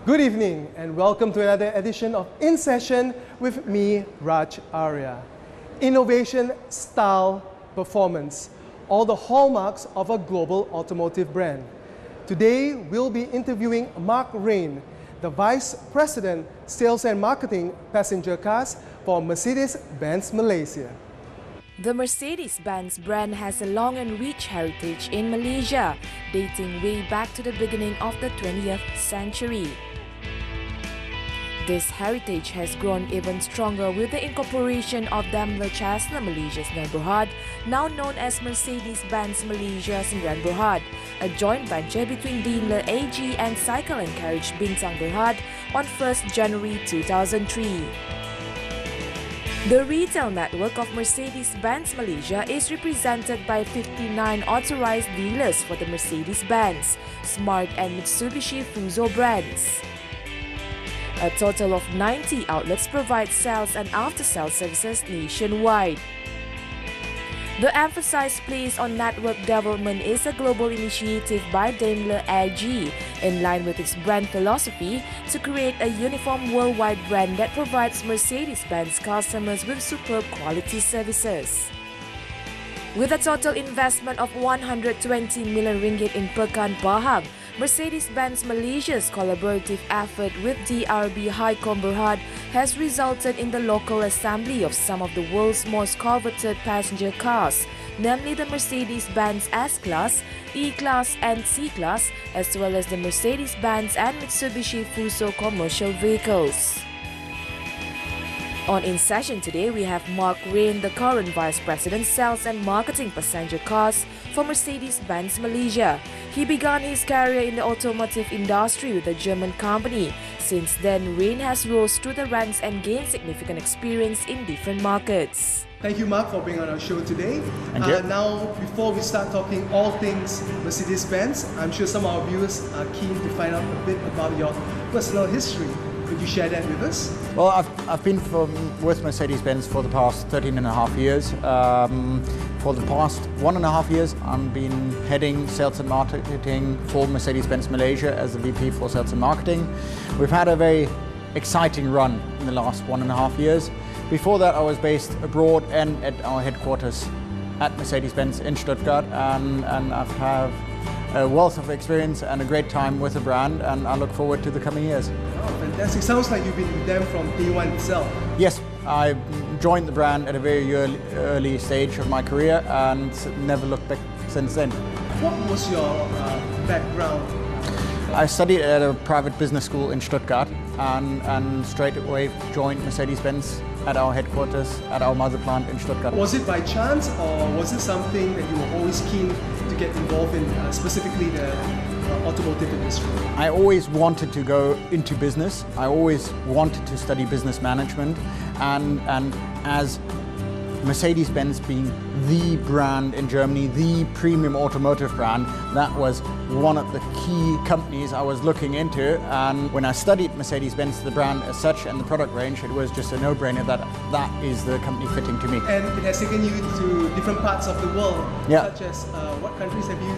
Good evening and welcome to another edition of In Session with me, Raj Arya. Innovation, style, performance, all the hallmarks of a global automotive brand. Today, we'll be interviewing Mark Rain, the Vice President, Sales and Marketing, Passenger Cars for Mercedes-Benz Malaysia. The Mercedes-Benz brand has a long and rich heritage in Malaysia, dating way back to the beginning of the 20th century. This heritage has grown even stronger with the incorporation of Daimler Chrysler Malaysia's Neighborhood, now known as Mercedes-Benz Malaysia's Neighborhood, a joint venture between Daimler AG and Cycle and Carriage Bintang Berhad on 1st January 2003. The retail network of Mercedes-Benz Malaysia is represented by 59 authorized dealers for the Mercedes-Benz, Smart and Mitsubishi Fuso brands. A total of 90 outlets provide sales and after-sales services nationwide. The emphasis placed on network development is a global initiative by Daimler AG, in line with its brand philosophy to create a uniform worldwide brand that provides Mercedes-Benz customers with superb quality services. With a total investment of 120 million ringgit in Pekan Pahang, Mercedes-Benz Malaysia's collaborative effort with DRB Highcom Berhad has resulted in the local assembly of some of the world's most coveted passenger cars, namely the Mercedes-Benz S-Class, E-Class and C-Class, as well as the Mercedes-Benz and Mitsubishi Fuso commercial vehicles. On In Session today, we have Mark Rain, the current Vice President, Sales and Marketing Passenger Cars for Mercedes-Benz Malaysia. He began his career in the automotive industry with a German company. Since then, Rain has rose through the ranks and gained significant experience in different markets. Thank you, Mark, for being on our show today. Thank you. Now, before we start talking all things Mercedes-Benz, I'm sure some of our viewers are keen to find out a bit about your personal history. Could you share that with us? Well, I've been with Mercedes-Benz for the past 13 and a half years. For the past 1.5 years, I've been heading sales and marketing for Mercedes-Benz Malaysia as the VP for sales and marketing. We've had a very exciting run in the last 1.5 years. Before that, I was based abroad and at our headquarters at Mercedes-Benz in Stuttgart, and I've had a wealth of experience and a great time with the brand, and I look forward to the coming years. Oh, fantastic. Sounds like you've been with them from day one itself. Yes, I joined the brand at a very early stage of my career and never looked back since then. What was your background? I studied at a private business school in Stuttgart and straight away joined Mercedes-Benz at our headquarters, at our mother plant in Stuttgart. Was it by chance or was it something that you were always keen to get involved in, specifically the automotive industry? I always wanted to go into business. I always wanted to study business management, and as Mercedes-Benz being the brand in Germany, the premium automotive brand, that was one of the key companies I was looking into. And when I studied Mercedes-Benz, the brand as such and the product range, it was just a no-brainer that that is the company fitting to me. And it has taken you to different parts of the world, such as what countries have you?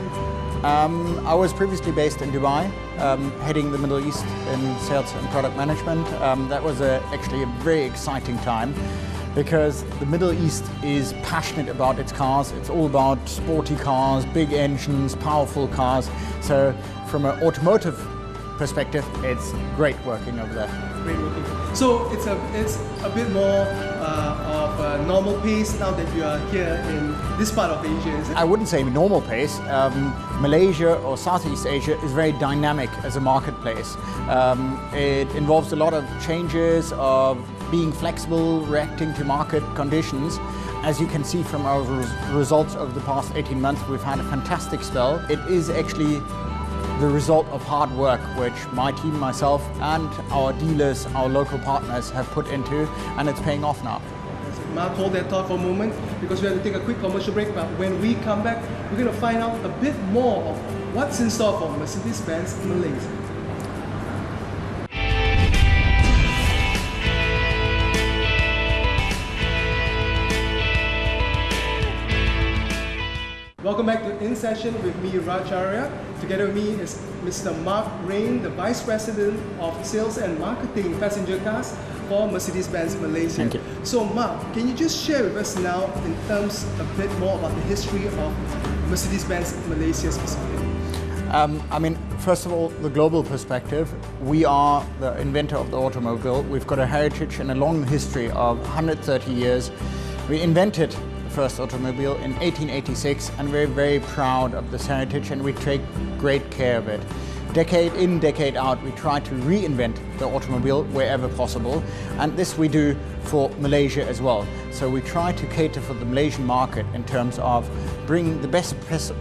I was previously based in Dubai, heading the Middle East in sales and product management. That was actually a very exciting time, because the Middle East is passionate about its cars. It's all about sporty cars, big engines, powerful cars. So from an automotive perspective, it's great working over there. Great working. So it's a bit more of a normal pace now that you are here in this part of Asia, is it? I wouldn't say normal pace. Malaysia or Southeast Asia is very dynamic as a marketplace. It involves a lot of changes, of being flexible, reacting to market conditions. As you can see from our results over the past 18 months, we've had a fantastic spell. It is actually the result of hard work, which my team, myself, and our dealers, our local partners have put into, and it's paying off now. Mark, hold that thought for a moment, because we have to take a quick commercial break, but when we come back, we're going to find out a bit more of what's in store for Mercedes-Benz Malaysia. Welcome back to In Session with me, Raj Arya. Together with me is Mr. Mark Rain, the Vice President of Sales and Marketing Passenger Cars for Mercedes-Benz Malaysia. Thank you. So Mark, can you just share with us now in terms a bit more about the history of Mercedes-Benz Malaysia specifically? First of all, the global perspective. We are the inventor of the automobile. We've got a heritage and a long history of 130 years. We invented the first automobile in 1886 and we're very proud of this heritage and we take great care of it. Decade in, decade out, we try to reinvent the automobile wherever possible, and this we do for Malaysia as well. So we try to cater for the Malaysian market in terms of bringing the best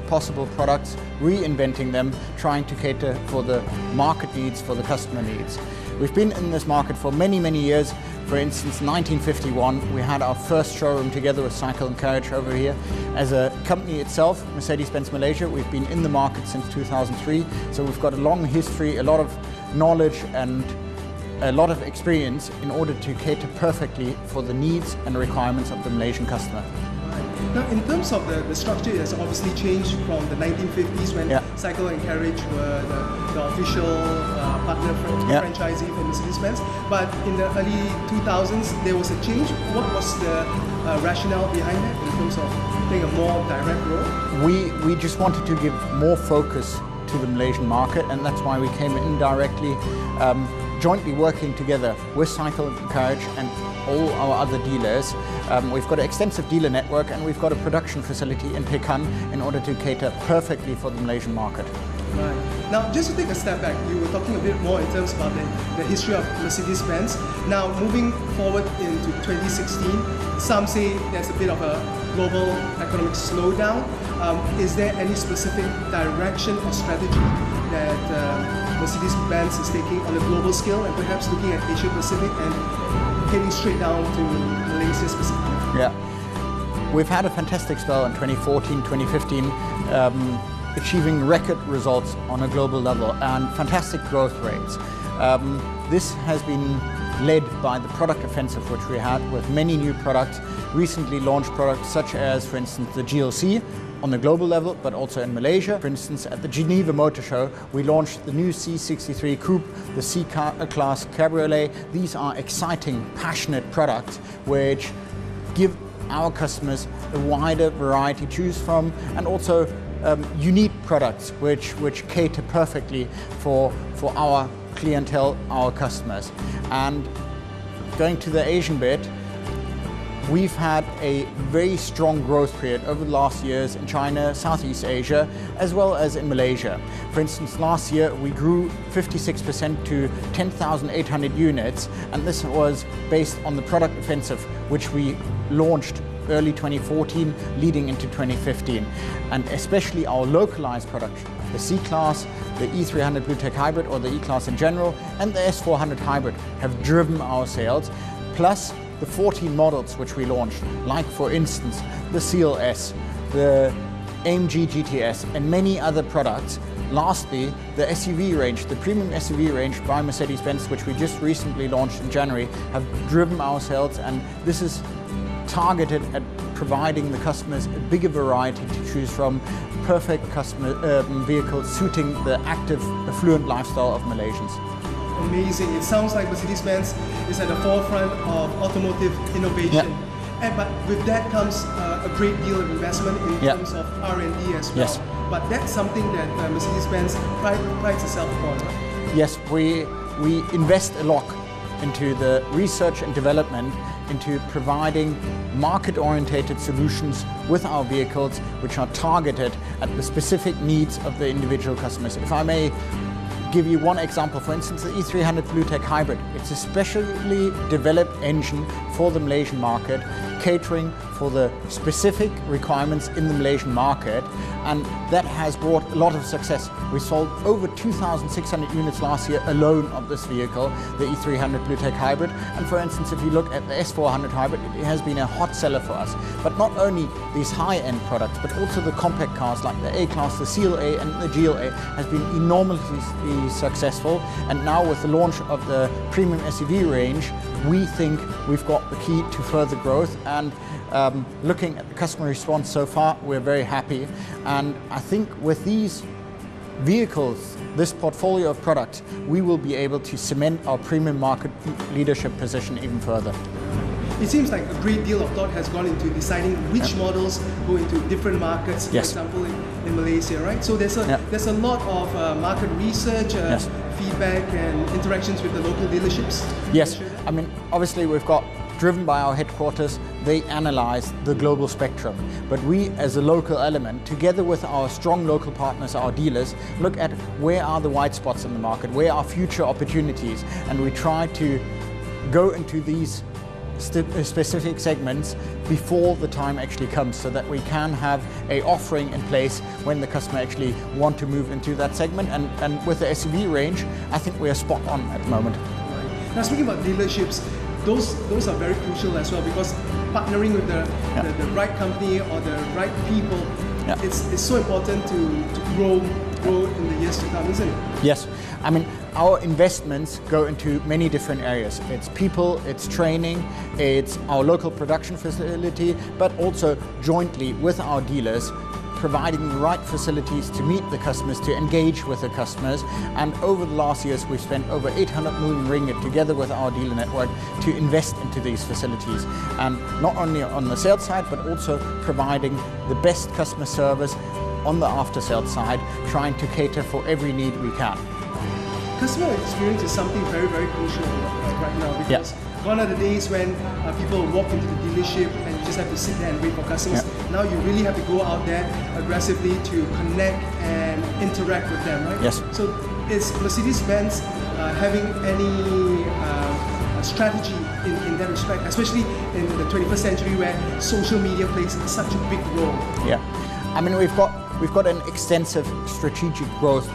possible products, reinventing them, trying to cater for the market needs, for the customer needs. We've been in this market for many, many years. For instance, 1951, we had our first showroom together with Cycle and Carriage over here. As a company itself, Mercedes-Benz Malaysia, we've been in the market since 2003. So we've got a long history, a lot of knowledge and a lot of experience in order to cater perfectly for the needs and requirements of the Malaysian customer. Now, in terms of the structure, it has obviously changed from the 1950s when Cycle and Carriage were the official partner franchisee for Mercedes-Benz. But in the early 2000s, there was a change. What was the rationale behind that in terms of playing a more direct role? We just wanted to give more focus to the Malaysian market, and that's why we came in directly, jointly working together with Cycle and Carriage and all our other dealers. We've got an extensive dealer network and we've got a production facility in Pekan in order to cater perfectly for the Malaysian market. Right. Now, just to take a step back, you were talking a bit more in terms about the history of Mercedes-Benz. Now, moving forward into 2016, some say there's a bit of a global economic slowdown. Is there any specific direction or strategy that Mercedes-Benz is taking on a global scale and perhaps looking at Asia Pacific and getting straight down to Malaysia specifically? Yeah, we've had a fantastic spell in 2014, 2015, achieving record results on a global level and fantastic growth rates. This has been led by the product offensive which we had with many new products, recently launched products such as, for instance, the GLC on the global level, but also in Malaysia. For instance, at the Geneva Motor Show, we launched the new C63 Coupe, the C-Class Cabriolet. These are exciting, passionate products which give our customers a wider variety to choose from, and also unique products which cater perfectly for our clientele, our customers. And going to the Asian bit, we've had a very strong growth period over the last years in China, Southeast Asia, as well as in Malaysia. For instance, last year we grew 56% to 10,800 units, and this was based on the product offensive which we launched early 2014 leading into 2015, and especially our localized product, the C-Class, the E300 BlueTech Hybrid or the E-Class in general, and the S400 Hybrid have driven our sales, plus the 14 models which we launched, like for instance the CLS, the AMG GTS and many other products. Lastly, the SUV range, the premium SUV range by Mercedes-Benz, which we just recently launched in January, have driven our sales, and this is targeted at providing the customers a bigger variety to choose from, perfect customer vehicles suiting the active, affluent lifestyle of Malaysians. Amazing. It sounds like Mercedes-Benz is at the forefront of automotive innovation. But with that comes a great deal of investment in terms of R&D as well. Yes. But that's something that Mercedes-Benz prides itself upon, right? Yes, we invest a lot into the research and development, into providing market-orientated solutions with our vehicles which are targeted at the specific needs of the individual customers. If I may give you one example, for instance, the E300 BlueTech Hybrid. It's a specially developed engine for the Malaysian market, catering for the specific requirements in the Malaysian market, and that has brought a lot of success. We sold over 2,600 units last year alone of this vehicle, the E300 BlueTech Hybrid. And for instance, if you look at the S400 Hybrid, it has been a hot seller for us. But not only these high-end products, but also the compact cars like the A-Class, the CLA and the GLA has been enormously successful. And now with the launch of the premium SUV range, we think we've got the key to further growth, and looking at the customer response so far, we're very happy. And I think with these vehicles, this portfolio of products, we will be able to cement our premium market leadership position even further. It seems like a great deal of thought has gone into deciding which models go into different markets, for example in Malaysia, right? So there's a lot of market research, feedback and interactions with the local dealerships. Yes, I mean, obviously we've got, driven by our headquarters, they analyze the global spectrum. But we as a local element, together with our strong local partners, our dealers, look at where are the white spots in the market, where are future opportunities, and we try to go into these specific segments before the time actually comes, so that we can have a offering in place when the customer actually want to move into that segment. And with the SUV range, I think we are spot on at the moment. Now, speaking about dealerships, those are very crucial as well, because partnering with the right company or the right people, it's so important to grow in the years to come, isn't it? Yes, I mean, our investments go into many different areas. It's people, it's training, it's our local production facility, but also jointly with our dealers, providing the right facilities to meet the customers, to engage with the customers. And over the last years, we've spent over 800 million ringgit together with our dealer network to invest into these facilities. And not only on the sales side, but also providing the best customer service on the after-sales side, trying to cater for every need we can. Customer experience is something very, very crucial right now, because gone are the days when people walk into the dealership and you just have to sit there and wait for customers. Now you really have to go out there aggressively to connect and interact with them, right? Yes. So is Mercedes-Benz having any strategy in that respect, especially in the 21st century where social media plays such a big role? Yeah, I mean, we've got an extensive strategic growth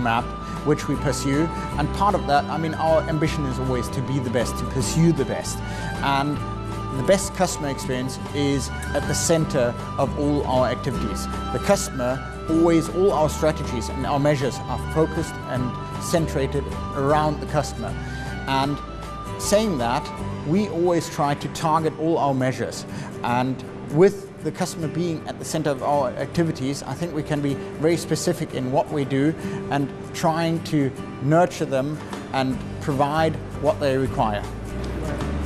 map which we pursue, and part of that, I mean, our ambition is always to be the best, to pursue the best, and the best customer experience is at the center of all our activities. The customer, always, all our strategies and our measures are focused and centrated around the customer. And saying that, we always try to target all our measures, and with the customer being at the center of our activities, I think we can be very specific in what we do and trying to nurture them and provide what they require.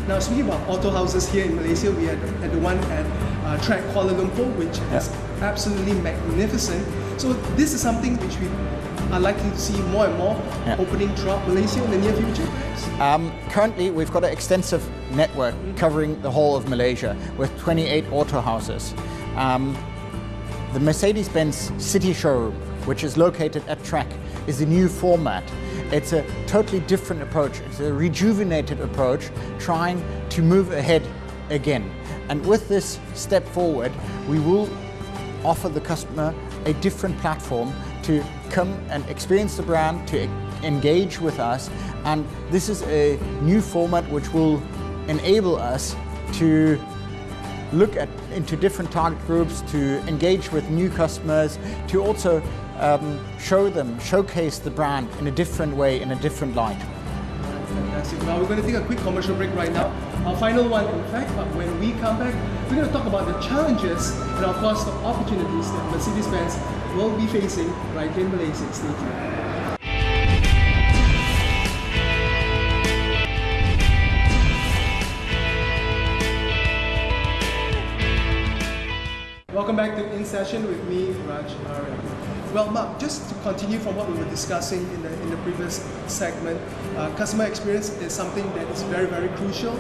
Now, speaking about auto houses here in Malaysia, we are at the one at Trec Kuala Lumpur, which is absolutely magnificent. So this is something which we are likely to see more and more opening throughout Malaysia in the near future. Currently, we've got an extensive network covering the whole of Malaysia with 28 auto houses. The Mercedes-Benz City Showroom, which is located at Trec, is a new format. It's a totally different approach. It's a rejuvenated approach, trying to move ahead again. And with this step forward, we will offer the customer a different platform to come and experience the brand, to engage with us. And this is a new format which will enable us to look into different target groups, to engage with new customers, to also showcase the brand in a different way, in a different light. Fantastic. Now we're going to take a quick commercial break right now. Our final one, in fact, but when we come back, we're going to talk about the challenges and of course the opportunities that Mercedes-Benz will be facing right here in Malaysia. Stay tuned. Welcome back to In Session with me, Raj Arya. Well, Mark, just to continue from what we were discussing in the previous segment, customer experience is something that is very, very crucial.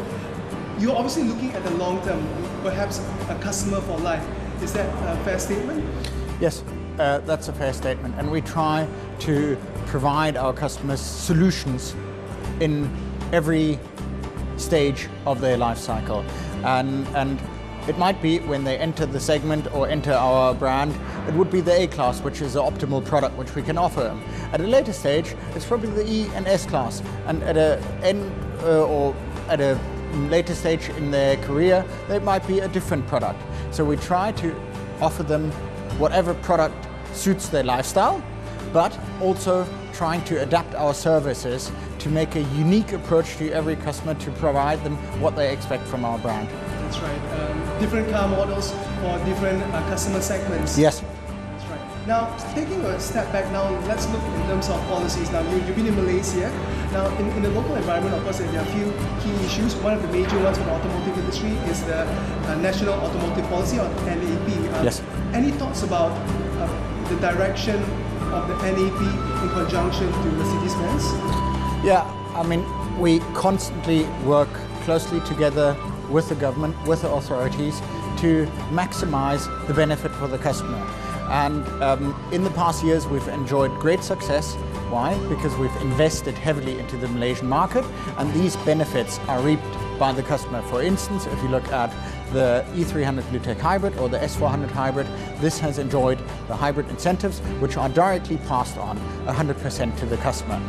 You're obviously looking at the long term, perhaps a customer for life. Is that a fair statement? Yes, that's a fair statement. And we try to provide our customers solutions in every stage of their life cycle. And it might be when they enter the segment or enter our brand, it would be the A-Class, which is the optimal product which we can offer them. At a later stage, it's probably the E and S-Class. And at a later stage in their career, there might be a different product. So we try to offer them whatever product suits their lifestyle, but also trying to adapt our services to make a unique approach to every customer to provide them what they expect from our brand. That's right. Different car models for different customer segments. Yes. That's right. Now, taking a step back now, let's look in terms of policies. Now, you've been in Malaysia. Now, in the local environment, of course, there are a few key issues. One of the major ones for the automotive industry is the National Automotive Policy, or NAP. Yes. Any thoughts about the direction of the NAP in conjunction to Mercedes-Benz? Yeah, I mean, we constantly work closely together with the government, with the authorities, to maximize the benefit for the customer. And in the past years, we've enjoyed great success. Why? Because we've invested heavily into the Malaysian market, and these benefits are reaped by the customer. For instance, if you look at the E300 BlueTech Hybrid or the S400 Hybrid, this has enjoyed the hybrid incentives, which are directly passed on 100% to the customer.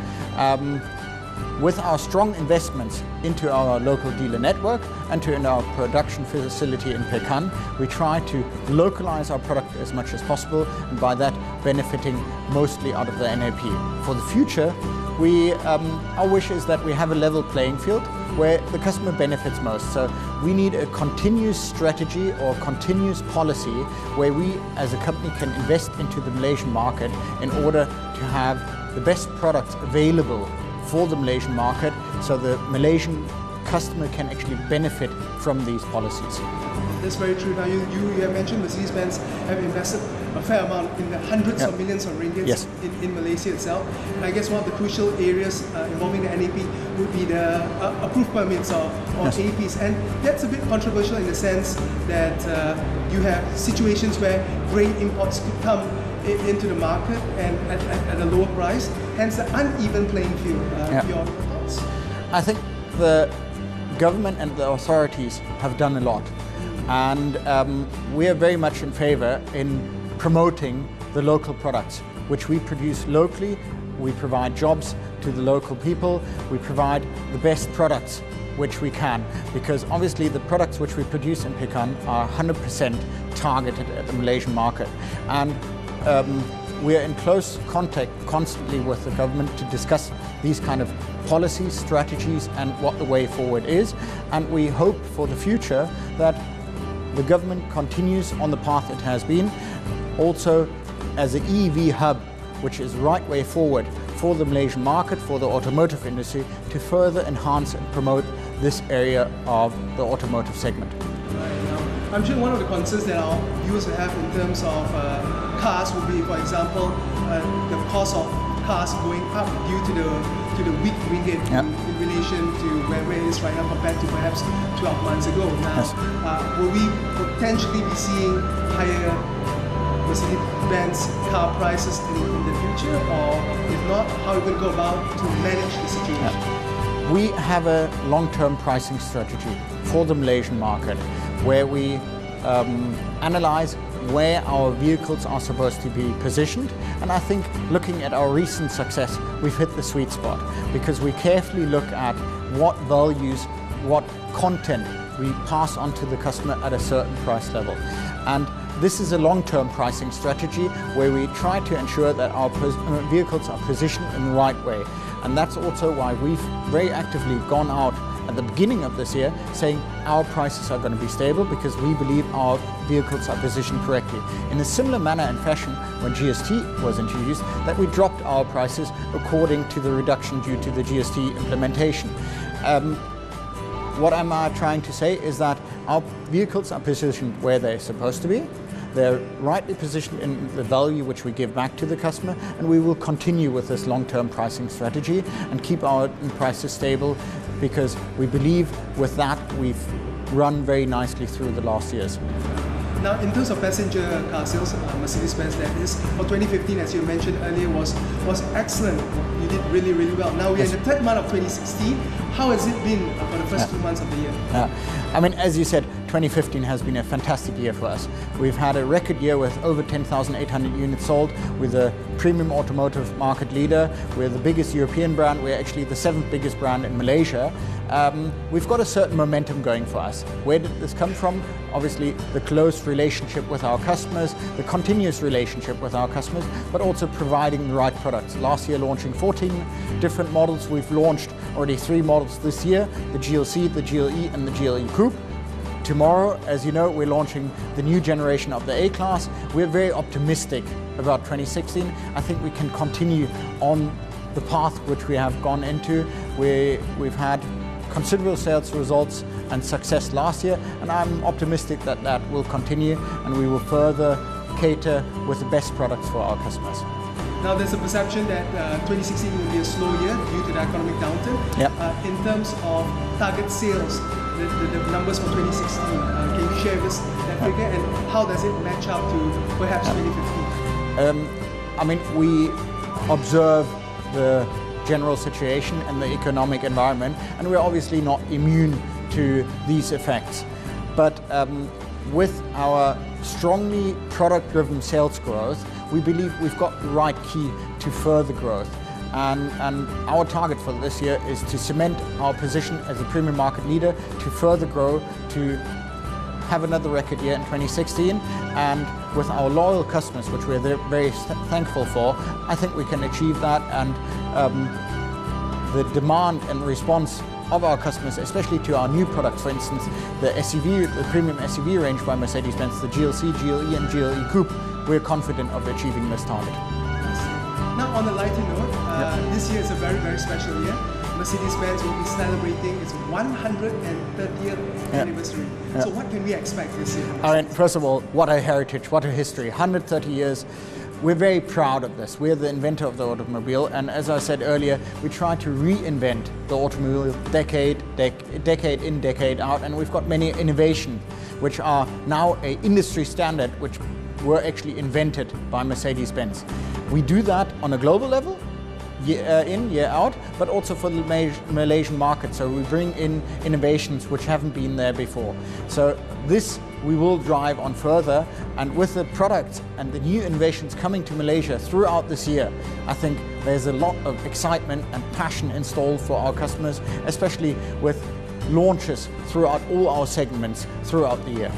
With our strong investments into our local dealer network and in our production facility in Pekan, we try to localize our product as much as possible, and by that benefiting mostly out of the NAP. For the future, our wish is that we have a level playing field where the customer benefits most. So we need a continuous strategy or continuous policy where we as a company can invest into the Malaysian market in order to have the best products available for the Malaysian market, so the Malaysian customer can actually benefit from these policies. That's very true. Now, you have mentioned Mercedes-Benz have invested a fair amount in the hundreds of millions of ringgits Yes. in Malaysia itself. And I guess one of the crucial areas involving the NAP would be the approved permits or Yes. APs. And that's a bit controversial in the sense that you have situations where grain imports could come into the market and at a lower price, hence the uneven playing field. Your thoughts? I think the government and the authorities have done a lot, and we are very much in favor in promoting the local products which we produce locally. We provide jobs to the local people, we provide the best products which we can, because obviously the products which we produce in Pekan are 100% targeted at the Malaysian market, and we are in close contact constantly with the government to discuss these kind of policies, strategies, and what the way forward is. And we hope for the future that the government continues on the path it has been, also as an EV hub, which is the right way forward for the Malaysian market, for the automotive industry, to further enhance and promote this area of the automotive segment. I'm sure one of the concerns that our viewers will have in terms of cars would be, for example, the cost of cars going up due to the weak ringgit in relation to where it is right now compared to perhaps 12 months ago. Now, will we potentially be seeing higher Mercedes-Benz car prices in the future, or if not, how are we going to go about to manage the situation? We have a long-term pricing strategy for the Malaysian market, where we analyze where our vehicles are supposed to be positioned. And I think looking at our recent success, we've hit the sweet spot, because we carefully look at what values, what content we pass on to the customer at a certain price level. And this is a long-term pricing strategy where we try to ensure that our vehicles are positioned in the right way. And that's also why we've very actively gone out at the beginning of this year saying our prices are going to be stable, because we believe our vehicles are positioned correctly. In a similar manner and fashion, when GST was introduced, that we dropped our prices according to the reduction due to the GST implementation. What am I trying to say is that our vehicles are positioned where they're supposed to be. They're rightly positioned in the value which we give back to the customer, and we will continue with this long-term pricing strategy and keep our prices stable, because we believe with that we've run very nicely through the last years. Now, in terms of passenger car sales, Mercedes-Benz, that is, for 2015, as you mentioned earlier, was excellent. You did really, really well. Now we're in the third month of 2016. How has it been for the first 2 months of the year? I mean, as you said, 2015 has been a fantastic year for us. We've had a record year with over 10,800 units sold. We're the premium automotive market leader. We're the biggest European brand. We're actually the 7th biggest brand in Malaysia. We've got a certain momentum going for us. Where did this come from? Obviously, the close relationship with our customers, the continuous relationship with our customers, but also providing the right products. Last year, launching 14 different models. We've launched already 3 models this year, the GLC, the GLE, and the GLE Coupe. Tomorrow, as you know, we're launching the new generation of the A-Class. We're very optimistic about 2016. I think we can continue on the path which we have gone into. We've had considerable sales results and success last year, and I'm optimistic that that will continue and we will further cater with the best products for our customers. Now there's a perception that 2016 will be a slow year due to the economic downturn. Yep. In terms of target sales, the numbers for 2016, can you share with us that figure and how does it match up to perhaps 2015? I mean, we observe the general situation and the economic environment, and we're obviously not immune to these effects. But with our strongly product-driven sales growth, we believe we've got the right key to further growth. And our target for this year is to cement our position as a premium market leader, to further grow, to have another record year in 2016. And with our loyal customers, which we're very thankful for, I think we can achieve that. And the demand and response of our customers, especially to our new products, for instance, the SUV, the premium SUV range by Mercedes-Benz, the GLC, GLE and GLE Coupe, we're confident of achieving this target. Now on a lighter note, this year is a very, very special year. Mercedes-Benz will be celebrating its 130th anniversary. So what can we expect this year? I mean, first of all, what a heritage, what a history, 130 years. We're very proud of this. We're the inventor of the automobile, and as I said earlier, we try to reinvent the automobile decade in, decade out, and we've got many innovations which are now an industry standard, which were actually invented by Mercedes-Benz. We do that on a global level, year in, year out, but also for the Malaysian market. So we bring in innovations which haven't been there before. So this we will drive on further, and with the products and the new innovations coming to Malaysia throughout this year, I think there's a lot of excitement and passion installed for our customers, especially with launches throughout all our segments throughout the year.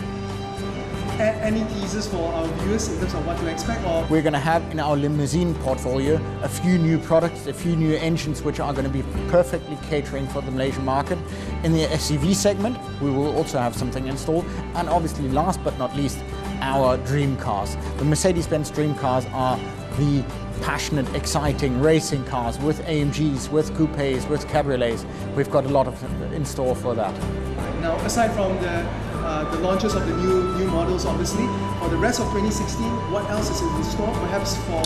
Any teasers for our viewers in terms of what to expect? Or we're going to have in our limousine portfolio a few new products, a few new engines which are going to be perfectly catering for the Malaysian market. In the SUV segment, we will also have something installed. And obviously, last but not least, our dream cars. The Mercedes-Benz dream cars are the passionate, exciting racing cars with AMGs, with coupes, with cabriolets. We've got a lot in store for that. Now, aside from the launches of the new models, obviously, for the rest of 2016, what else is in store, perhaps for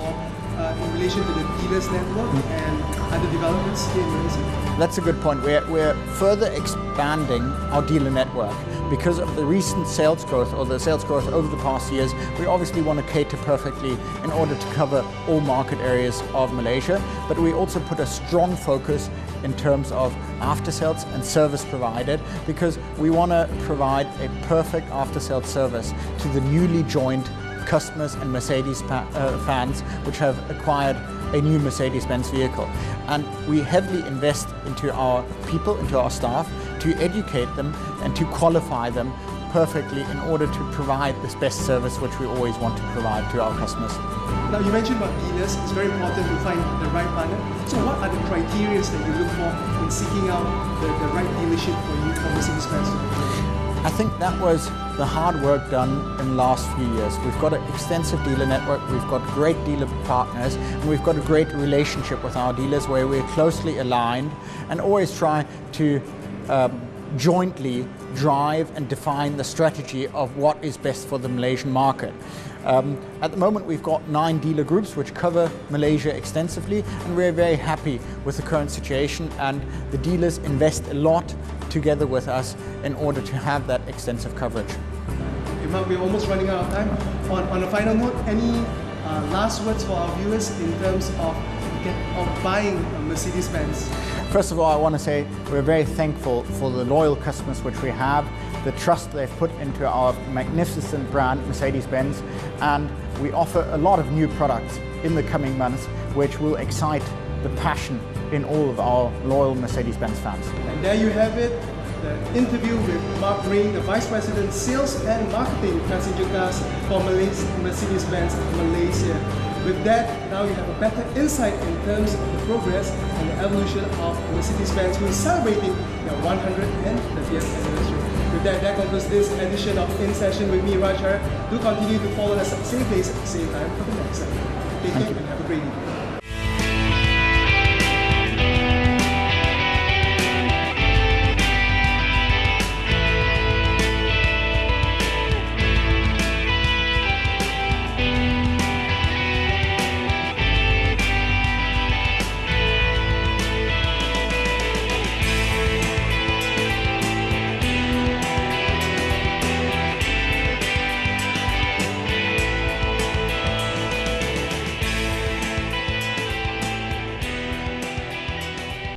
in relation to the dealers network and other developments here in Malaysia? That's a good point. We're further expanding our dealer network. Because of the recent sales growth, or the sales growth over the past years, we obviously want to cater perfectly in order to cover all market areas of Malaysia. But we also put a strong focus in terms of after-sales and service provided, because we want to provide a perfect after-sales service to the newly joined customers and Mercedes fans which have acquired a new Mercedes-Benz vehicle. And we heavily invest into our people, into our staff, to educate them and to qualify them perfectly in order to provide this best service which we always want to provide to our customers. Now you mentioned about dealers, it's very important to find the right partner. So what are the criteria that you look for in seeking out the right dealership for you, for Mercedes-Benz? I think that was the hard work done in the last few years. We've got an extensive dealer network, we've got great dealer partners, and we've got a great relationship with our dealers where we're closely aligned and always try to jointly drive and define the strategy of what is best for the Malaysian market. At the moment we've got 9 dealer groups which cover Malaysia extensively, and we're very happy with the current situation, and the dealers invest a lot together with us in order to have that extensive coverage. Okay, Mark, we're almost running out of time. On a final note, any last words for our viewers in terms of of buying a Mercedes-Benz? First of all, I want to say we're very thankful for the loyal customers which we have, the trust they've put into our magnificent brand Mercedes-Benz, and we offer a lot of new products in the coming months which will excite the passion in all of our loyal Mercedes-Benz fans. And there you have it, the interview with Mark Rain, the Vice President Sales and Marketing Passenger Cars for Mercedes-Benz Malaysia. With that, now you have a better insight in terms of the progress and the evolution of Mercedes-Benz, who is celebrating their 130th anniversary. With that, that concludes this edition of In Session with me, Raj Arya. Do continue to follow us same place, same time for the next time. Take care and have a great evening.